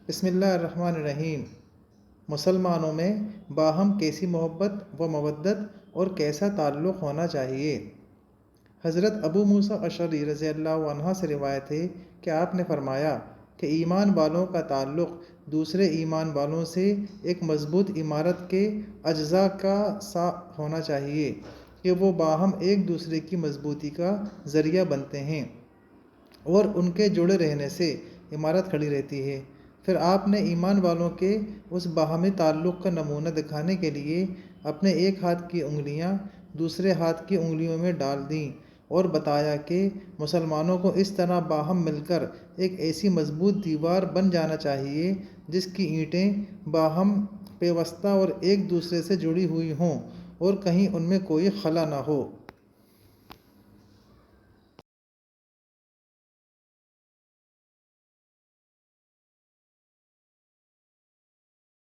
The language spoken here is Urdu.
بسم اللہ الرحمن الرحیم۔ مسلمانوں میں باہم کیسی محبت و مودت اور کیسا تعلق ہونا چاہیے؟ حضرت ابو موسیٰ اشعری رضی اللہ عنہ سے روایت ہے کہ آپ نے فرمایا کہ ایمان والوں کا تعلق دوسرے ایمان والوں سے ایک مضبوط عمارت کے اجزاء کا سا ہونا چاہیے کہ وہ باہم ایک دوسرے کی مضبوطی کا ذریعہ بنتے ہیں اور ان کے جڑے رہنے سے عمارت کھڑی رہتی ہے۔ پھر آپ نے ایمان والوں کے اس باہمی تعلق کا نمونہ دکھانے کے لیے اپنے ایک ہاتھ کی انگلیاں دوسرے ہاتھ کی انگلیوں میں ڈال دیں اور بتایا کہ مسلمانوں کو اس طرح باہم مل کر ایک ایسی مضبوط دیوار بن جانا چاہیے جس کی اینٹیں باہم پیوستہ اور ایک دوسرے سے جڑی ہوئی ہوں اور کہیں ان میں کوئی خلا نہ ہو۔